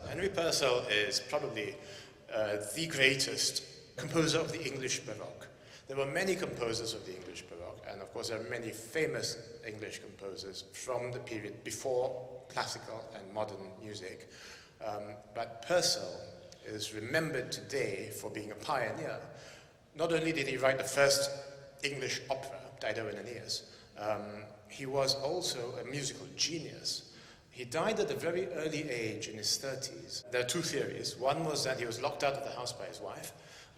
Henry Purcell is probably the greatest composer of the English Baroque. There were many composers of the English Baroque, and of course there are many famous English composers from the period before classical and modern music. But Purcell is remembered today for being a pioneer. Not only did he write the first English opera, Dido and Aeneas, he was also a musical genius. He died at a very early age, in his 30s. There are two theories. One was that he was locked out of the house by his wife.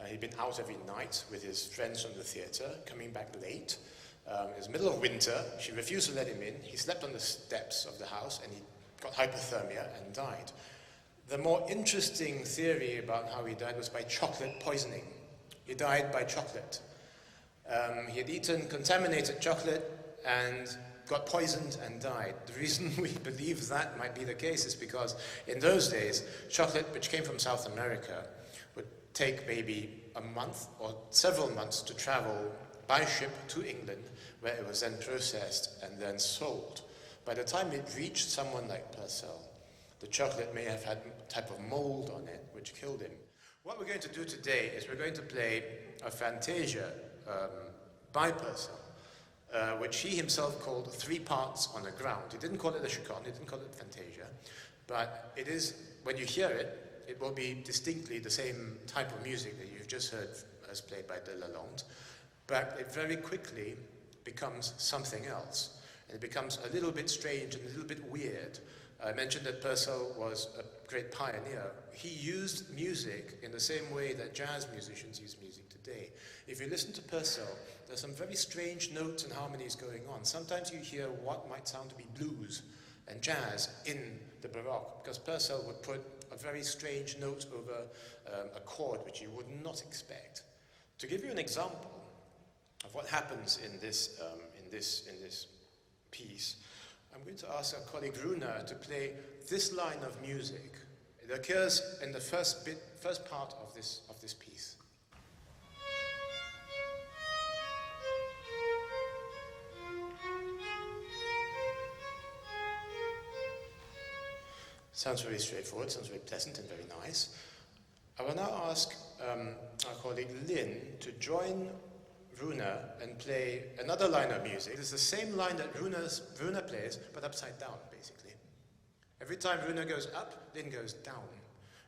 He'd been out every night with his friends from the theatre, coming back late. It was the middle of winter. She refused to let him in. He slept on the steps of the house, and he got hypothermia and died. The more interesting theory about how he died was by chocolate poisoning. He died by chocolate. He had eaten contaminated chocolate and got poisoned and died. The reason we believe that might be the case is because in those days, chocolate, which came from South America, would take maybe a month or several months to travel by ship to England, where it was then processed and then sold. By the time it reached someone like Purcell, the chocolate may have had a type of mold on it, which killed him. What we're going to do today is we're going to play a fantasia by Purcell, which he himself called three parts on a ground. He didn't call it a chaconne, he didn't call it fantasia, but it is, when you hear it, it will be distinctly the same type of music that you've just heard as played by de Lalonde, but it very quickly becomes something else. And it becomes a little bit strange and a little bit weird. I mentioned that Purcell was a great pioneer. He used music in the same way that jazz musicians use music today. If you listen to Purcell, there's some very strange notes and harmonies going on. Sometimes you hear what might sound to be blues and jazz in the Baroque, because Purcell would put a very strange note over a chord which you would not expect. To give you an example of what happens in this piece, I'm going to ask our colleague Runa to play this line of music. It occurs in the first part of this piece. Sounds very straightforward, sounds very pleasant and very nice. I will now ask our colleague Lynn to join Runa and play another line of music. It's the same line that Runa plays, but upside down, basically. Every time Runa goes up, Lynn goes down.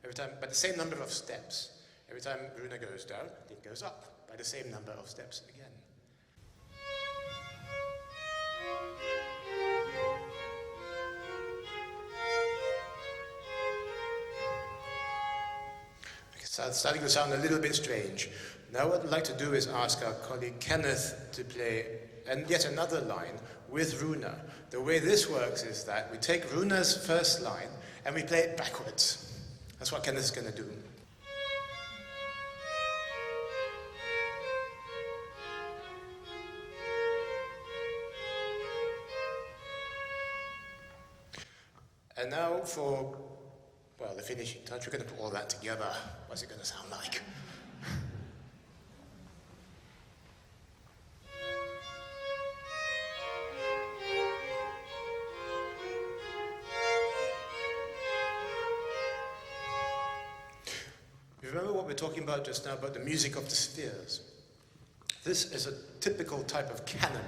Every time, by the same number of steps. Every time Runa goes down, Lynn goes up by the same number of steps again. It's starting to sound a little bit strange. Now what I'd like to do is ask our colleague Kenneth to play yet another line with Runa. The way this works is that we take Runa's first line and we play it backwards. That's what Kenneth's going to do. And now for, well, the finishing touch, we're going to put all that together. What's it going to sound like? Remember what we were talking about just now, about the music of the spheres? This is a typical type of canon,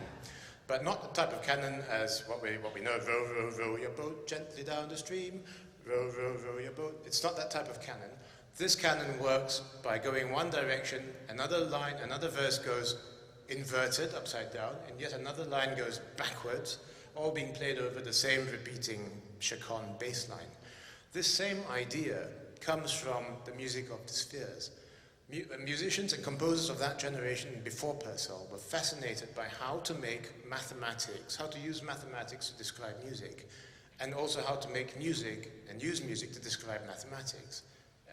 but not the type of canon as what we know, row, row, row your boat gently down the stream, row, row, row your boat. It's not that type of canon. This canon works by going one direction, another line, another verse goes inverted, upside down, and yet another line goes backwards, all being played over the same repeating chaconne bass line. This same idea comes from the music of the spheres. Musicians and composers of that generation before Purcell were fascinated by how to make mathematics, how to use mathematics to describe music, and also how to make music and use music to describe mathematics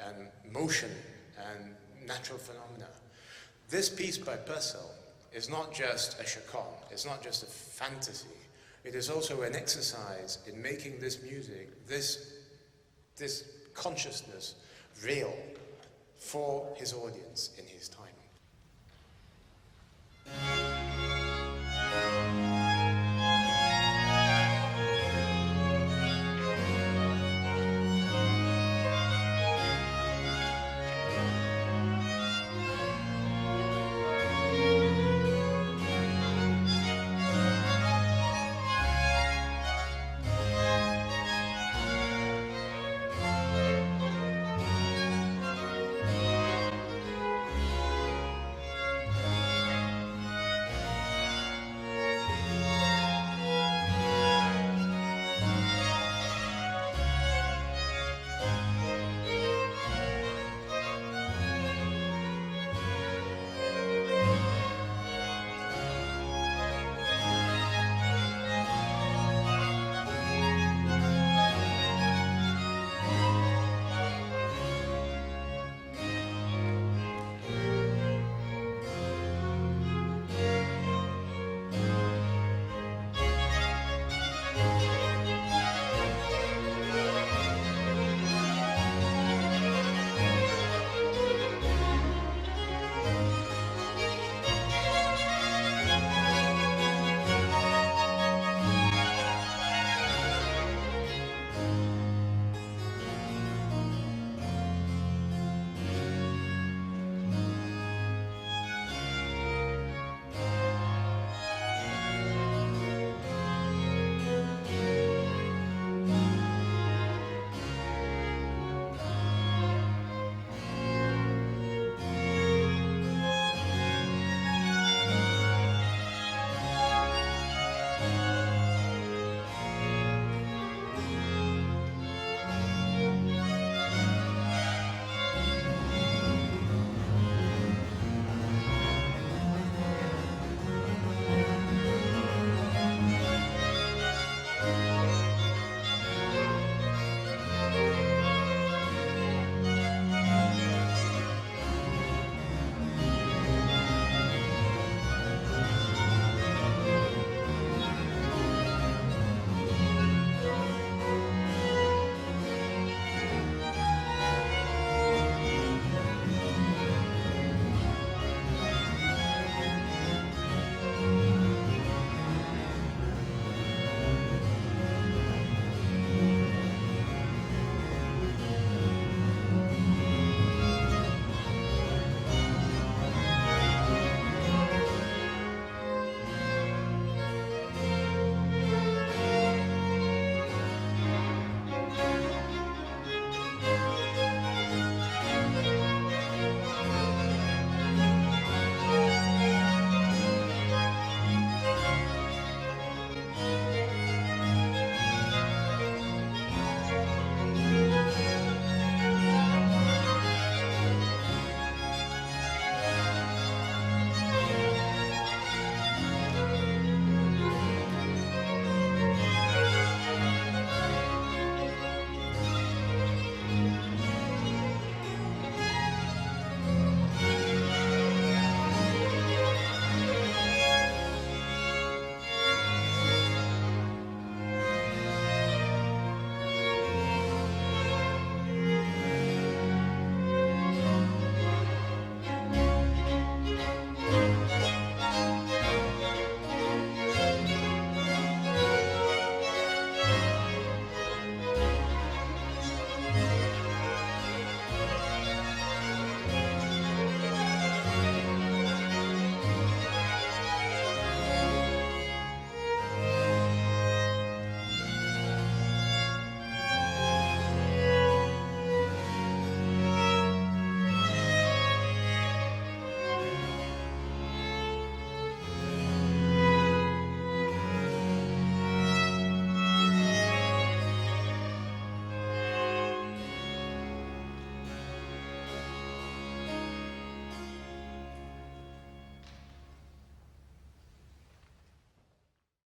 and motion and natural phenomena. This piece by Purcell is not just a chaconne, it's not just a fantasy, it is also an exercise in making this music, this consciousness real for his audience in his time.